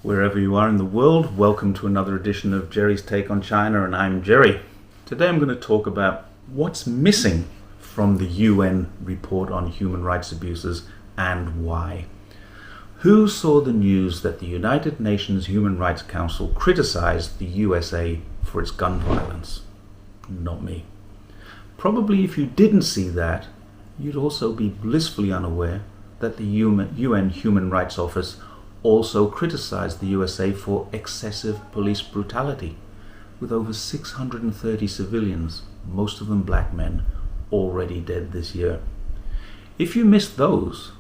Wherever you are in the world, welcome to another edition of Jerry's Take on China, and I'm Jerry. Today I'm going to talk about what's missing from the UN report on human rights abuses and why. Who saw the news that the United Nations Human Rights Council criticized the USA for its gun violence? Not me. Probably if you didn't see that, you'd also be blissfully unaware that the UN Human Rights Office also criticized the USA for excessive police brutality, with over 630 civilians, most of them black men, already dead this year. If you missed those,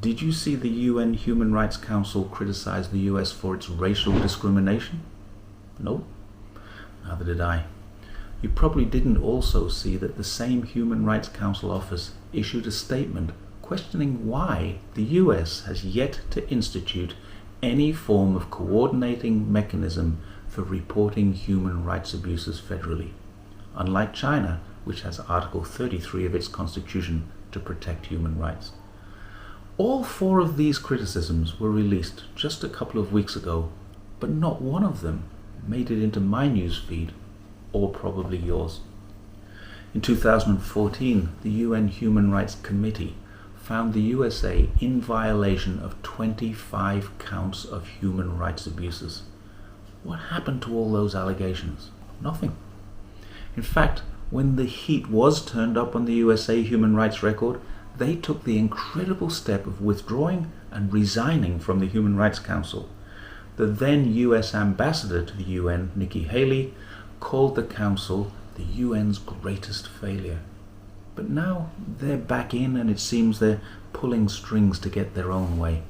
did you see the UN Human Rights Council criticize the US for its racial discrimination? No, neither did I. You probably didn't also see that the same Human Rights Council office issued a statement questioning why the US has yet to institute any form of coordinating mechanism for reporting human rights abuses federally, unlike China, which has Article 33 of its constitution to protect human rights. All four of these criticisms were released just a couple of weeks ago, but not one of them made it into my news feed, or probably yours. In 2014, the UN Human Rights Committee found the USA in violation of 25 counts of human rights abuses. What happened to all those allegations? Nothing. In fact, when the heat was turned up on the USA human rights record, they took the incredible step of withdrawing and resigning from the Human Rights Council. The then US ambassador to the UN, Nikki Haley, called the council the UN's greatest failure. But now they're back in, and it seems they're pulling strings to get their own way.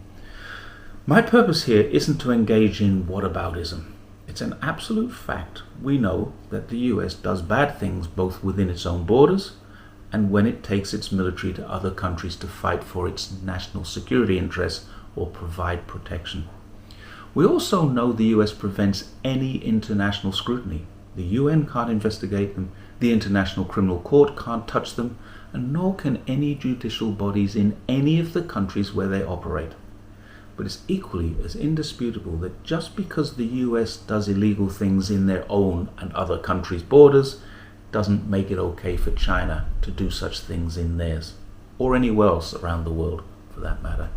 My purpose here isn't to engage in whataboutism. It's an absolute fact. We know that the US does bad things both within its own borders and when it takes its military to other countries to fight for its national security interests or provide protection. We also know the US prevents any international scrutiny. The UN can't investigate them, the International Criminal Court can't touch them, and nor can any judicial bodies in any of the countries where they operate. But it's equally as indisputable that just because the US does illegal things in their own and other countries' borders doesn't make it okay for China to do such things in theirs, or anywhere else around the world for that matter,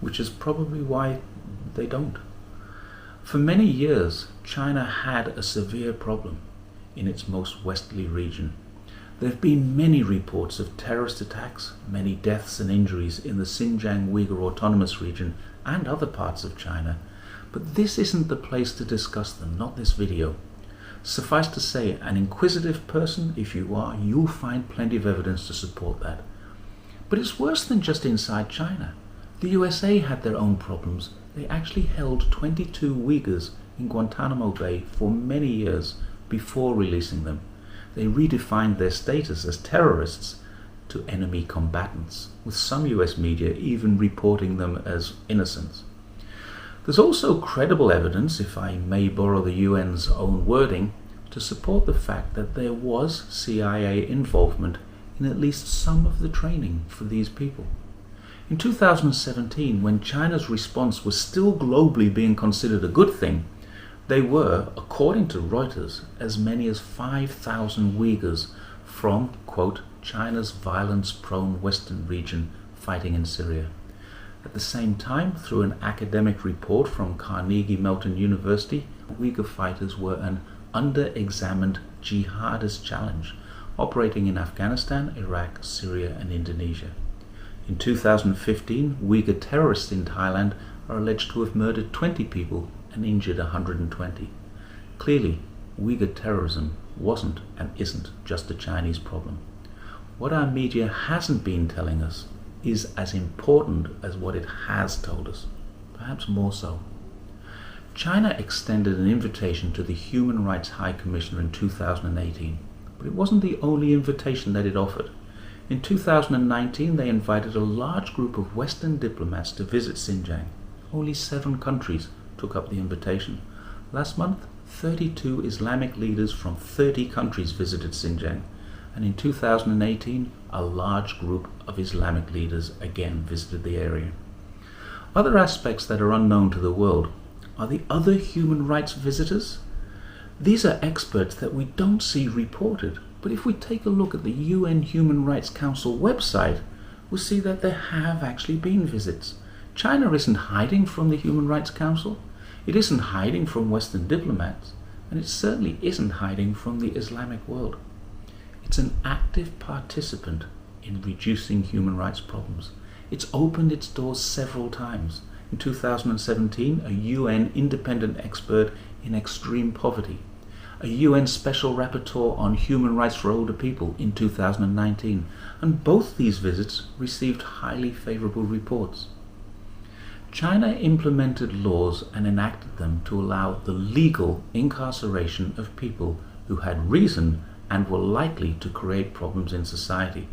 which is probably why they don't. For many years, China had a severe problem in its most westerly region. There have been many reports of terrorist attacks, many deaths and injuries in the Xinjiang Uyghur Autonomous Region and other parts of China, but this isn't the place to discuss them, not this video. Suffice to say, an inquisitive person, if you are, you'll find plenty of evidence to support that. But it's worse than just inside China. The USA had their own problems. They actually held 22 Uyghurs in Guantanamo Bay for many years before releasing them. They redefined their status as terrorists to enemy combatants, with some US media even reporting them as innocents. There's also credible evidence, if I may borrow the UN's own wording, to support the fact that there was CIA involvement in at least some of the training for these people. In 2017, when China's response was still globally being considered a good thing, they were, according to Reuters, as many as 5,000 Uyghurs from, quote, China's violence-prone western region fighting in Syria. At the same time, through an academic report from Carnegie Mellon University, Uyghur fighters were an under-examined jihadist challenge, operating in Afghanistan, Iraq, Syria, and Indonesia. In 2015, Uyghur terrorists in Thailand are alleged to have murdered 20 people and injured 120. Clearly, Uyghur terrorism wasn't and isn't just a Chinese problem. What our media hasn't been telling us is as important as what it has told us, perhaps more so. China extended an invitation to the Human Rights High Commissioner in 2018, but it wasn't the only invitation that it offered. In 2019, they invited a large group of Western diplomats to visit Xinjiang. Only 7 countries took up the invitation. Last month, 32 Islamic leaders from 30 countries visited Xinjiang, and in 2018, a large group of Islamic leaders again visited the area. Other aspects that are unknown to the world are the other human rights visitors. These are experts that we don't see reported, but if we take a look at the UN Human Rights Council website, we'll see that there have actually been visits. China isn't hiding from the Human Rights Council, it isn't hiding from Western diplomats, and it certainly isn't hiding from the Islamic world. It's an active participant in reducing human rights problems. It's opened its doors several times. In 2017, a UN independent expert in extreme poverty, a UN Special Rapporteur on Human Rights for Older People in 2019, and both these visits received highly favorable reports. China implemented laws and enacted them to allow the legal incarceration of people who had reason and were likely to create problems in society.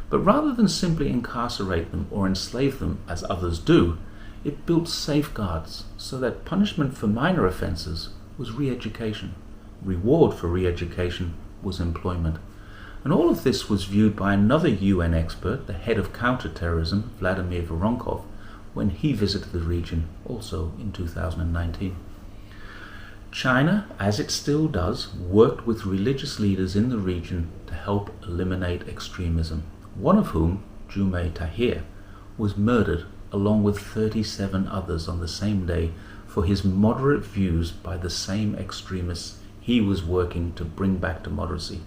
But rather than simply incarcerate them or enslave them as others do, it built safeguards so that punishment for minor offences was re-education. Reward for re-education was employment. And all of this was viewed by another UN expert, the head of counter-terrorism, Vladimir Voronkov, when he visited the region also in 2019. China, as it still does, worked with religious leaders in the region to help eliminate extremism, one of whom, Jume Tahir, was murdered along with 37 others on the same day for his moderate views by the same extremists he was working to bring back to moderacy.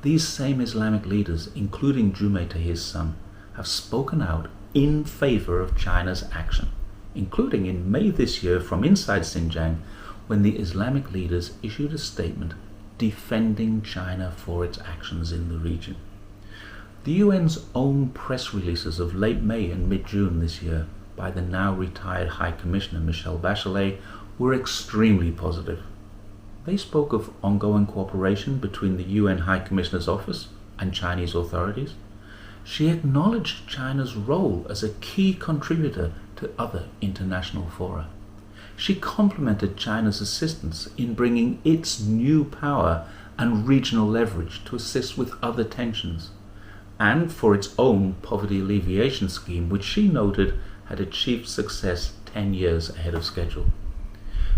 These same Islamic leaders, including Jume Tahir's son, have spoken out in favor of China's action, including in May this year from inside Xinjiang, when the Islamic leaders issued a statement defending China for its actions in the region. The UN's own press releases of late May and mid-June this year by the now retired High Commissioner Michelle Bachelet were extremely positive. They spoke of ongoing cooperation between the UN High Commissioner's office and Chinese authorities. She acknowledged China's role as a key contributor to other international fora. She complimented China's assistance in bringing its new power and regional leverage to assist with other tensions, and for its own poverty alleviation scheme, which she noted had achieved success 10 years ahead of schedule.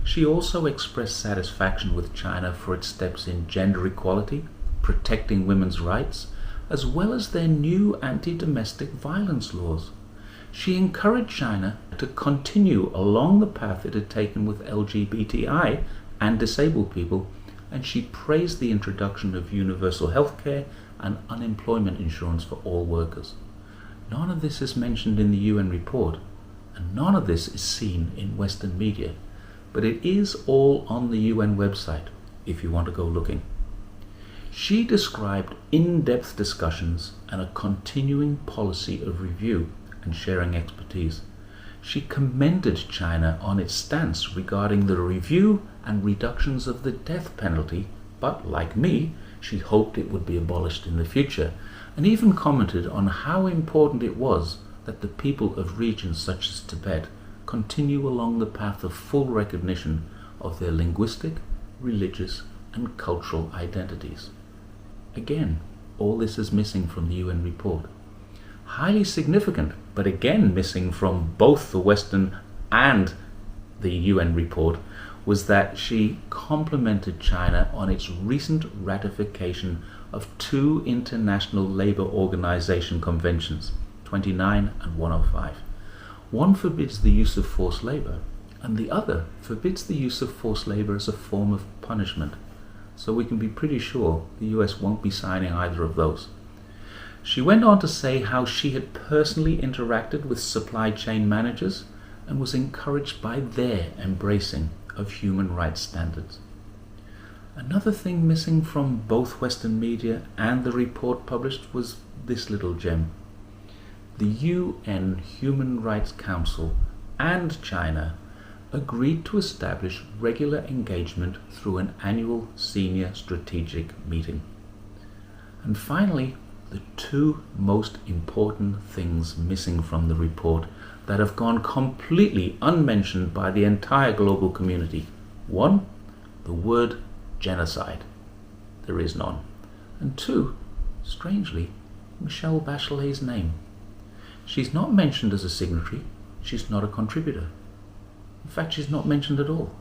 She also expressed satisfaction with China for its steps in gender equality, protecting women's rights, as well as their new anti-domestic violence laws. She encouraged China to continue along the path it had taken with LGBTI and disabled people, and she praised the introduction of universal health care and unemployment insurance for all workers. None of this is mentioned in the UN report, and none of this is seen in Western media, but it is all on the UN website if you want to go looking. She described in-depth discussions and a continuing policy of review and sharing expertise. She commended China on its stance regarding the review and reductions of the death penalty, but like me, she hoped it would be abolished in the future, and even commented on how important it was that the people of regions such as Tibet continue along the path of full recognition of their linguistic, religious, and cultural identities. Again, all this is missing from the UN report. Highly significant, but again missing from both the Western and the UN report, was that she complimented China on its recent ratification of 2 International Labour Organization conventions, 29 and 105. One forbids the use of forced labour, and the other forbids the use of forced labour as a form of punishment. So we can be pretty sure the US won't be signing either of those. She went on to say how she had personally interacted with supply chain managers and was encouraged by their embracing of human rights standards. Another thing missing from both Western media and the report published was this little gem. The UN Human Rights Council and China agreed to establish regular engagement through an annual senior strategic meeting. And finally, the 2 most important things missing from the report that have gone completely unmentioned by the entire global community. 1, the word genocide. There is none. And 2, strangely, Michelle Bachelet's name. She's not mentioned as a signatory, she's not a contributor. In fact, she's not mentioned at all.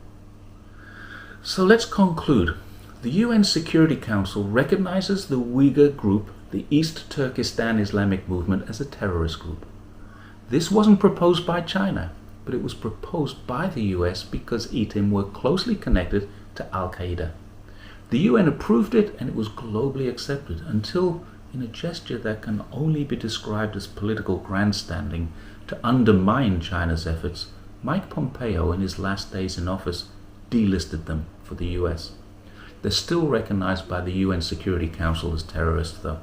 So let's conclude. The UN Security Council recognizes the Uyghur group, the East Turkestan Islamic Movement, as a terrorist group. This wasn't proposed by China, but it was proposed by the US because ETIM were closely connected to Al-Qaeda. The UN approved it and it was globally accepted until, in a gesture that can only be described as political grandstanding to undermine China's efforts, Mike Pompeo, in his last days in office, delisted them for the US. They're still recognized by the UN Security Council as terrorists, though.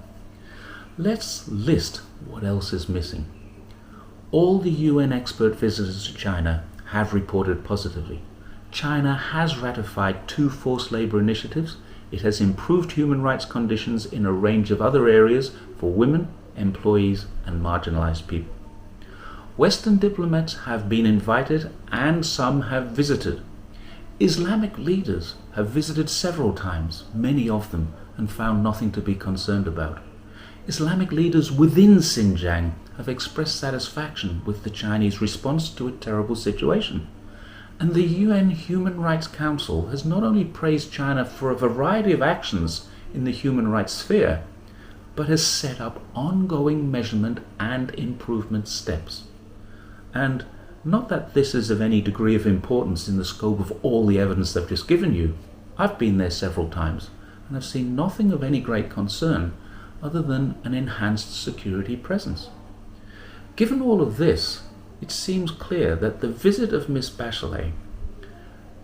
Let's list what else is missing. All the UN expert visitors to China have reported positively. China has ratified 2 forced labor initiatives. It has improved human rights conditions in a range of other areas for women, employees, and marginalized people. Western diplomats have been invited and some have visited. Islamic leaders have visited several times, many of them, and found nothing to be concerned about. Islamic leaders within Xinjiang have expressed satisfaction with the Chinese response to a terrible situation. And the UN Human Rights Council has not only praised China for a variety of actions in the human rights sphere, but has set up ongoing measurement and improvement steps. And not that this is of any degree of importance in the scope of all the evidence I've just given you. I've been there several times, and I've seen nothing of any great concern other than an enhanced security presence. Given all of this, it seems clear that the visit of Miss Bachelet,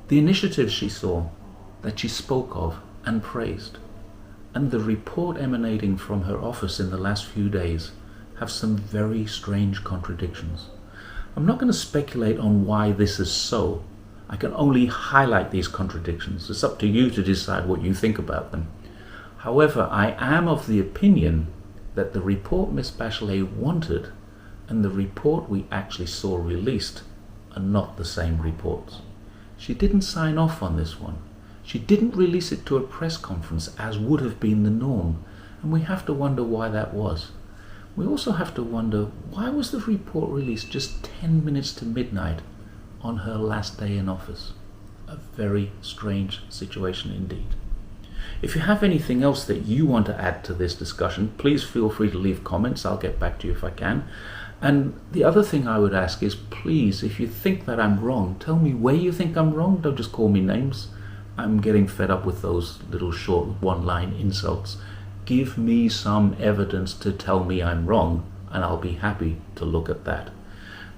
the initiatives she saw, that she spoke of and praised, and the report emanating from her office in the last few days have some very strange contradictions. I'm not going to speculate on why this is so. I can only highlight these contradictions. It's up to you to decide what you think about them. However, I am of the opinion that the report Miss Bachelet wanted and the report we actually saw released are not the same reports. She didn't sign off on this one. She didn't release it to a press conference as would have been the norm, and we have to wonder why that was. We also have to wonder, why was the report released just 10 minutes to midnight on her last day in office? A very strange situation indeed. If you have anything else that you want to add to this discussion, please feel free to leave comments. I'll get back to you if I can. And the other thing I would ask is, please, if you think that I'm wrong, tell me where you think I'm wrong. Don't just call me names. I'm getting fed up with those little short one-line insults. Give me some evidence to tell me I'm wrong, and I'll be happy to look at that.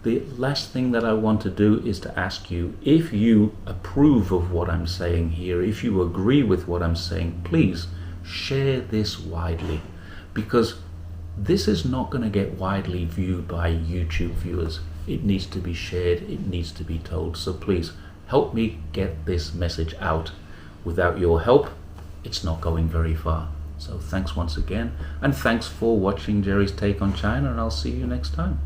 The last thing that I want to do is to ask you, if you approve of what I'm saying here, if you agree with what I'm saying, please share this widely, because this is not going to get widely viewed by YouTube viewers. It needs to be shared, it needs to be told. So please help me get this message out. Without your help, it's not going very far. So thanks once again, and thanks for watching Jerry's Take on China, and I'll see you next time.